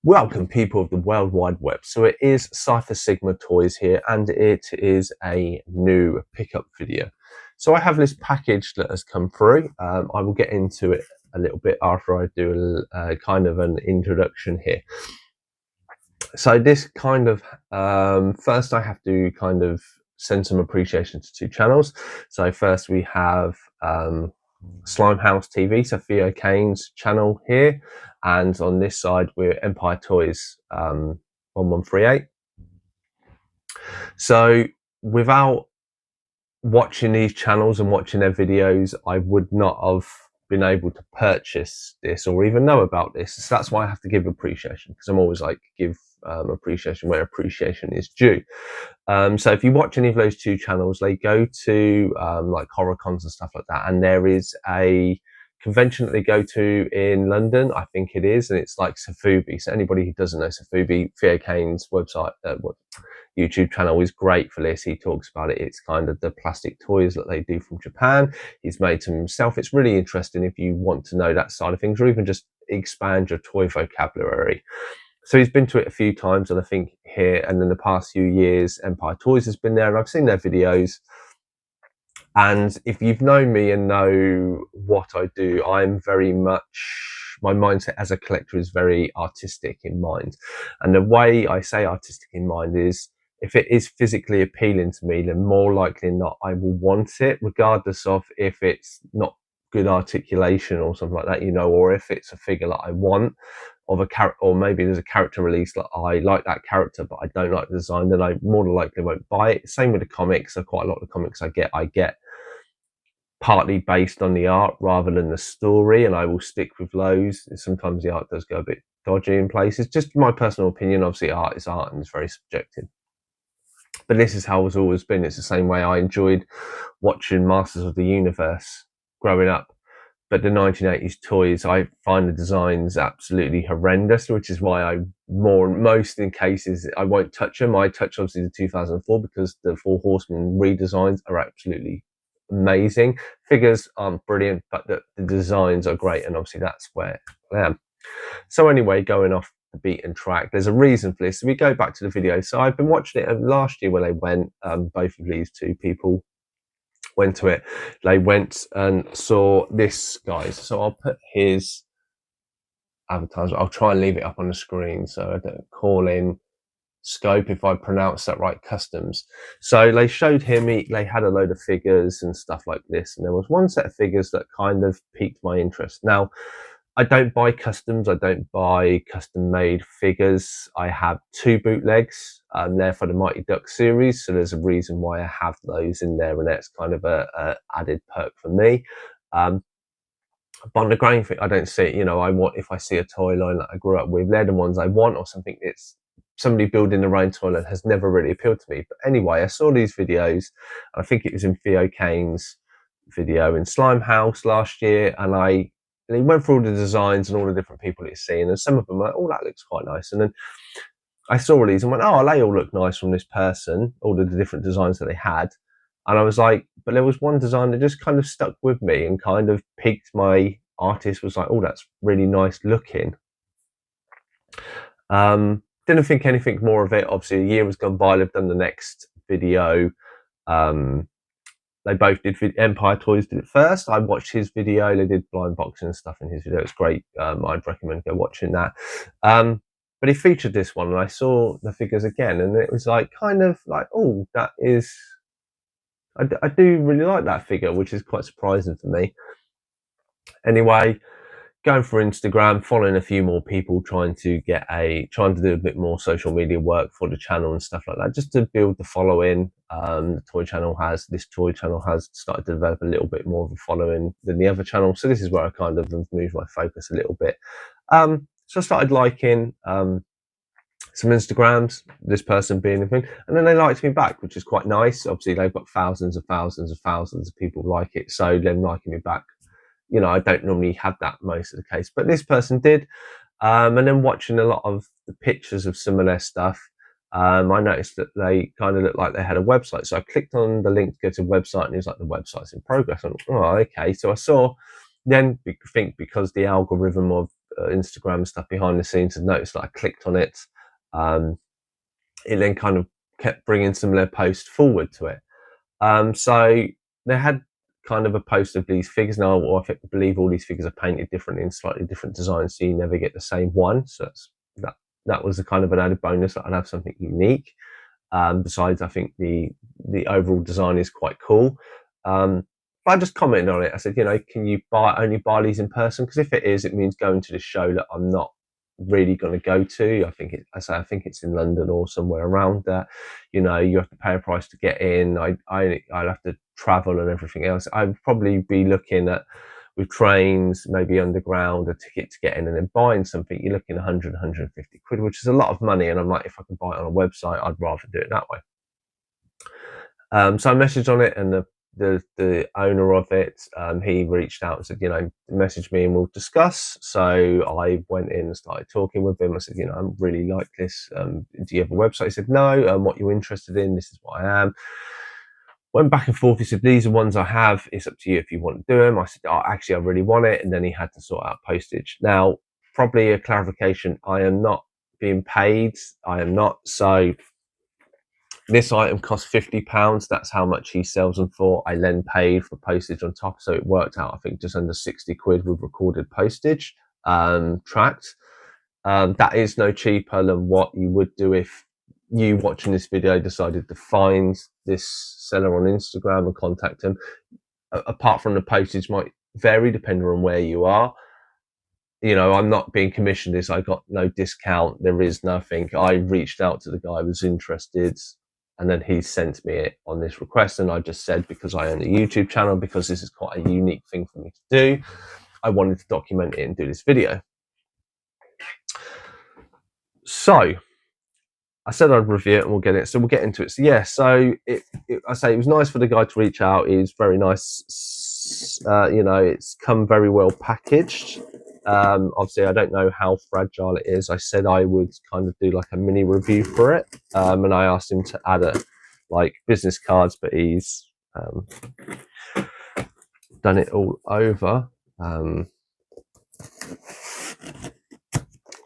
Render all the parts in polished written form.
Welcome, people of the World Wide Web. So it is Cypher Sigma Toys here, and it is a new pickup video. So I have this package that has come through. I will get into it a little bit after I do a kind of an introduction here. So this kind of, first I have to kind of send some appreciation to two channels. So first we have Slimehouse TV, so Theo Kane's channel here, and on this side we're Empire Toys 1138. So without watching these channels and watching their videos, I would not have been able to purchase this or even know about this. So that's why I have to give appreciation, because I'm always like, give appreciation where appreciation is due. So if you watch any of those two channels, they go to like horror cons and stuff like that, and there is a convention that they go to in London, I think it is, and it's like Sofubi. So anybody who doesn't know Sofubi, Theo Kane's website, YouTube channel is great for this. He talks about it. It's kind of the plastic toys that they do from Japan. He's made them himself. It's really interesting if you want to know that side of things, or even just expand your toy vocabulary. So he's been to it a few times, and I think here and in the past few years, Empire Toys has been there, and I've seen their videos. And if you've known me and know what I do, I'm very much, my mindset as a collector is very artistic in mind. And the way I say artistic in mind is, if it is physically appealing to me, then more likely than not, I will want it, regardless of if it's not good articulation or something like that, you know, or if it's a figure that I want of a character, or maybe there's a character release that I like that character, but I don't like the design, then I more than likely won't buy it. Same with the comics. So quite a lot of the comics I get partly based on the art rather than the story, and I will stick with those. Sometimes the art does go a bit dodgy in places. Just my personal opinion. Obviously, art is art and it's very subjective. But this is how it's always been. It's the same way I enjoyed watching Masters of the Universe growing up. But the 1980s toys, I find the designs absolutely horrendous, which is why I most in cases, I won't touch them. I touch obviously the 2004 because the Four Horsemen redesigns are absolutely amazing. Figures aren't brilliant, but the designs are great, and obviously that's where I am. So anyway, going off the beaten track, there's a reason for this. So we go back to the video. So I've been watching it last year when they went, both of these two people went to it. They went and saw this, guys. So I'll put his advertisement. I'll try and leave it up on the screen so I don't call in Scope, if I pronounce that right, Customs. So they showed him, they had a load of figures and stuff like this, and there was one set of figures that kind of piqued my interest. Now, I don't buy customs, I don't buy custom made figures. I have two bootlegs, they're for the Mighty Duck series, so there's a reason why I have those in there, and that's kind of a added perk for me. But on the grain thing, I don't see it, you know, if I see a toy line that I grew up with, they're the ones I want, or something that's somebody building their own toilet has never really appealed to me. But anyway, I saw these videos, and I think it was in Theo Kane's video in Slimehouse last year, and he went through all the designs and all the different people he's seen, and some of them were like, oh, that looks quite nice. And then I saw all these and went, oh, they all look nice from this person, all the different designs that they had. And I was like, but there was one design that just kind of stuck with me and kind of piqued my artist, was like, oh, that's really nice looking. Didn't think anything more of it. Obviously, a year has gone by. They've done the next video. They both did. Empire Toys did it first. I watched his video. They did blind boxing and stuff in his video. It's great. I'd recommend go watching that. But he featured this one, and I saw the figures again, and it was like kind of like, oh, that is. I do really like that figure, which is quite surprising for me. Anyway, going for Instagram, following a few more people, trying to do a bit more social media work for the channel and stuff like that, just to build the following. This toy channel has started to develop a little bit more of a following than the other channel. So this is where I kind of moved my focus a little bit. So I started liking some Instagrams, this person being a thing, and then they liked me back, which is quite nice. Obviously, they've got thousands of people like it, so them liking me back, you know, I don't normally have that most of the case, but this person did. And then watching a lot of the pictures of some of their stuff, I noticed that they kind of looked like they had a website. So I clicked on the link to go to the website, and it was like, the website's in progress. I thought, oh, okay. So I saw, then think because the algorithm of Instagram stuff behind the scenes and noticed that I clicked on it. It then kind of kept bringing some of their posts forward to it. So they had kind of a post of these figures. Now, I believe all these figures are painted differently in slightly different designs, so you never get the same one. So that was a kind of an added bonus that I'd have something unique. Besides, I think the overall design is quite cool. But I just commented on it. I said, can you only buy these in person? Because if it is, it means going to the show that I'm not really going to go to. I think it's in London or somewhere around there. You have to pay a price to get in. I'd have to travel and everything else. I'd probably be looking at, with trains, maybe underground, a ticket to get in, and then buying something, you're looking 100, 150 quid, which is a lot of money. And I'm like, if I can buy it on a website, I'd rather do it that way. So I messaged on it, and the owner of it, he reached out and said, message me and we'll discuss. So I went in and started talking with him. I said, I really like this. Do you have a website? He said, no. What you're interested in? This is what I am. Went back and forth. He said, these are ones I have. It's up to you if you want to do them. I said, actually, I really want it. And then he had to sort out postage. Now, probably a clarification. I am not being paid. I am not. So this item cost £50. That's how much he sells them for. I then paid for postage on top. So it worked out, I think, just under 60 quid with recorded postage, tracked. That is no cheaper than what you would do if you watching this video decided to find this seller on Instagram and contact him. Apart from the postage might vary depending on where you are. I'm not being commissioned this. I got no discount. There is nothing. I reached out to the guy who was interested, and then he sent me it on this request. And I just said, because I own a YouTube channel, because this is quite a unique thing for me to do, I wanted to document it and do this video. So I said I'd review it and we'll get it. So we'll get into it. So yeah, I say it was nice for the guy to reach out. He's very nice. It's come very well packaged. Obviously I don't know how fragile it is. I said I would kind of do like a mini review for it. And I asked him to add business cards, but he's done it all over.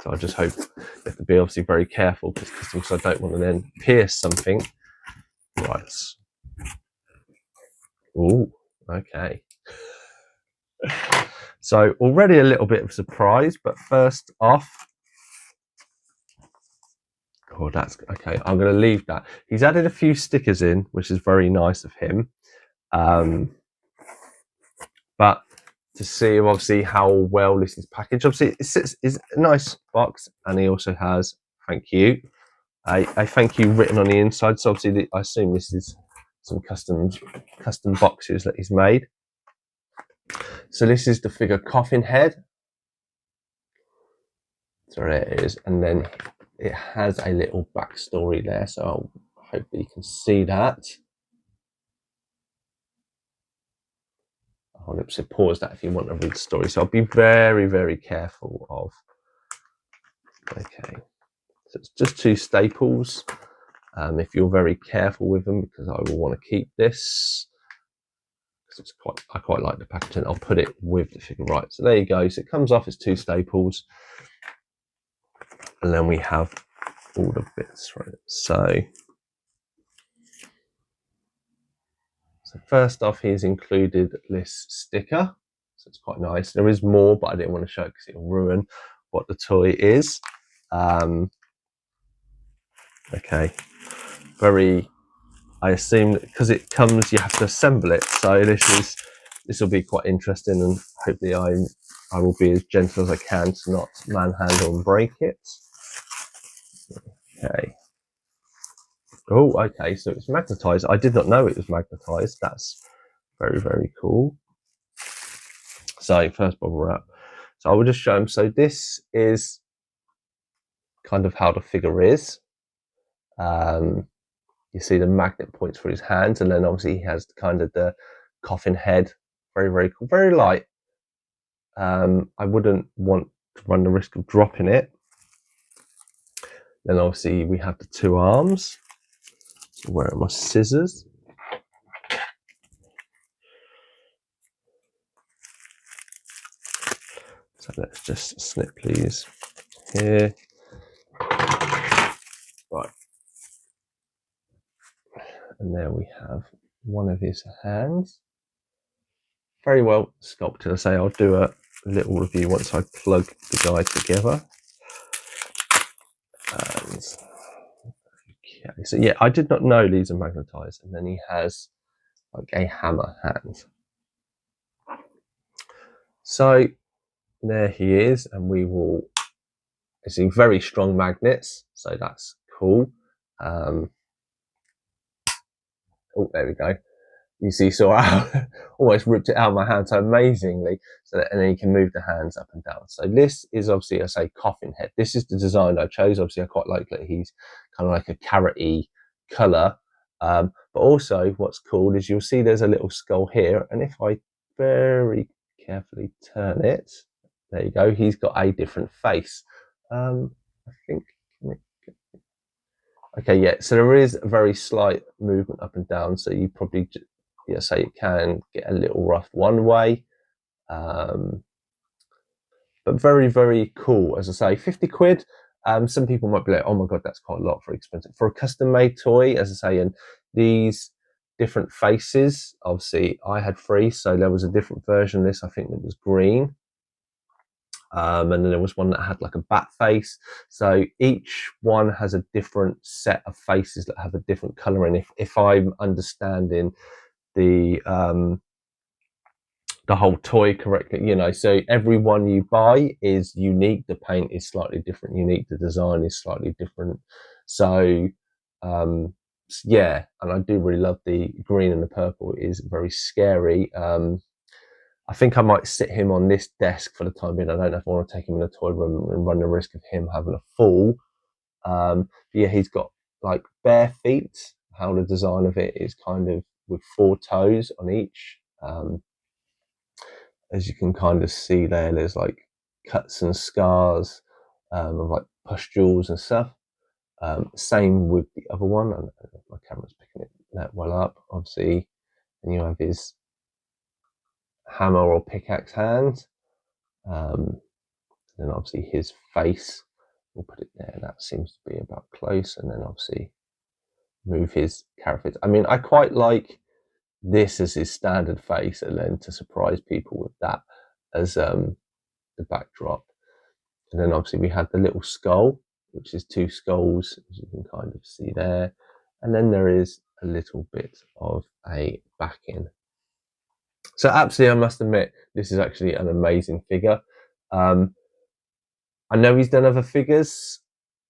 So I just hope you have to be obviously very careful because I don't want to then pierce something. Right. Ooh, okay. So already a little bit of a surprise, but first off, that's okay. I'm going to leave that. He's added a few stickers in, which is very nice of him. But to see obviously how well this is packaged, obviously it's a nice box, and he also has thank you, a thank you written on the inside. So obviously I assume this is some custom boxes that he's made. So this is the figure Coffin Head. So there it is, and then it has a little backstory there. So hopefully you can see that. I'll pause that if you want to read the story. So I'll be very, very careful of. Okay, so it's just two staples. If you're very careful with them, because I will want to keep this. I quite like the packaging. I'll put it with the figure. Right, so there you go. So it comes off as two staples, and then we have all the bits for it. So first off, he's included this sticker, so it's quite nice. There is more, but I didn't want to show it because it'll ruin what the toy is. Okay, I assume because it comes, you have to assemble it. So this will be quite interesting, and hopefully I will be as gentle as I can to not manhandle and break it. Okay. Oh, okay. So it's magnetized. I did not know it was magnetized. That's very, very cool. So first bubble wrap. So I will just show him. So this is kind of how the figure is. You see the magnet points for his hands, and then obviously he has kind of the coffin head. Very, very cool. Very light. I wouldn't want to run the risk of dropping it. Then obviously we have the two arms. So where are my scissors? So let's just snip these here. Right. And there we have one of his hands. Very well sculpted. I say I'll do a little review once I plug the guy together. And, okay, so yeah, I did not know these are magnetized. And then he has like a hammer hand. So there he is, and we will see very strong magnets, so that's cool. Oh, there we go. You see, so I almost ripped it out of my hand so amazingly. So that, and then you can move the hands up and down. So this is obviously, I say, coffin head. This is the design I chose. Obviously, I quite like that he's kind of like a carroty colour. But also, what's cool is you'll see there's a little skull here, and if I very carefully turn it, there you go. He's got a different face. I think. Okay, yeah. So there is a very slight movement up and down. So you probably, yeah, say it can get a little rough one way, but very, very cool. As I say, 50 quid. Some people might be like, oh my god, that's quite a lot for expensive for a custom made toy. As I say, and these different faces. Obviously, I had 3, so there was a different version of this. I think that was green. And then there was one that had like a bat face. So each one has a different set of faces that have a different color. And if I'm understanding the whole toy correctly, you know, so every one you buy is unique. The paint is slightly different, unique. The design is slightly different. So yeah, and I do really love the green and the purple. It is very scary. I think I might sit him on this desk for the time being. I don't know if I want to take him in a toy room and run the risk of him having a fall. Yeah, he's got like bare feet. How the design of it is kind of with 4 toes on each. As you can kind of see there, there's like cuts and scars of like pustules and stuff. Same with the other one. I don't know if my camera's picking it that well up. Obviously, and you have his hammer or pickaxe hand. Then obviously his face, we'll put it there. That seems to be about close. And then obviously move his character. I mean, I quite like this as his standard face, and then to surprise people with that as the backdrop. And then obviously we had the little skull, which is 2 skulls, as you can kind of see there. And then there is a little bit of a backing. So absolutely, I must admit, this is actually an amazing figure. I know he's done other figures.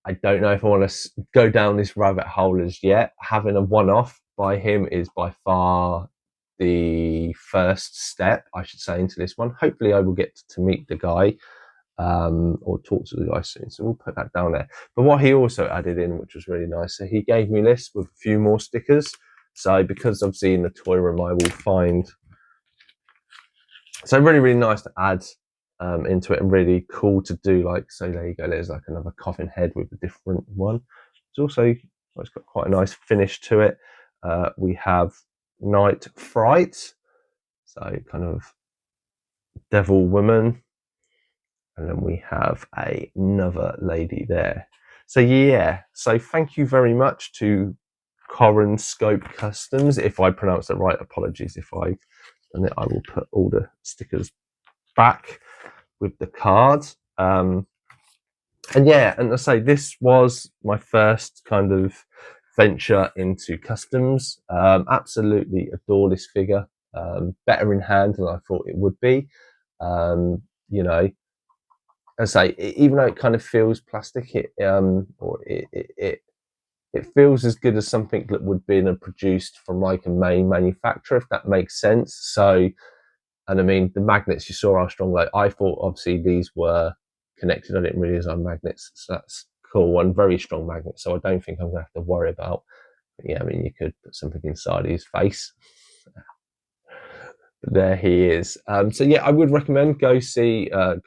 I don't know if I want to go down this rabbit hole as yet. Having a one-off by him is by far the first step, I should say, into this one. Hopefully I will get to meet the guy or talk to the guy soon. So we'll put that down there. But what he also added in, which was really nice, so he gave me this with a few more stickers. So because obviously in the toy room I will find, so really, really nice to add into it, and really cool to do. Like, so there you go, there's like another coffin head with a different one. It's also, it's got quite a nice finish to it. We have Night Fright, so kind of devil woman, and then we have another lady there. So yeah, so thank you very much to corlenscope Customs. If I pronounce it right, apologies if I've done it. I will put all the stickers back with the card. And yeah, and I say this was my first kind of venture into customs. Absolutely adore this figure. Better in hand than I thought it would be. You know, as I say, even though it kind of feels plastic, it feels as good as something that would be produced from like a main manufacturer, if that makes sense. So, and I mean, the magnets you saw are strong. Like, I thought obviously these were connected. I didn't realize I'm magnets. So that's cool. One very strong magnet. So I don't think I'm going to have to worry about. But yeah, I mean, you could put something inside his face. But there he is. So yeah, I would recommend go see, I'll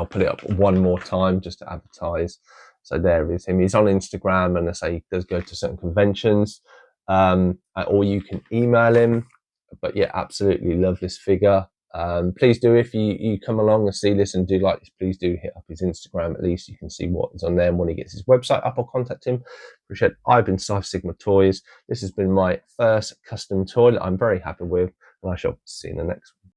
put it up one more time just to advertise. So there is him. He's on Instagram, and I say he does go to certain conventions, or you can email him. But yeah, absolutely love this figure. Please do, if you come along and see this and do like this, please do hit up his Instagram. At least you can see what is on there, and when he gets his website up, I'll contact him. Appreciate it. I've been Sci Sigma Toys. This has been my first custom toy that I'm very happy with, and I shall see you in the next one.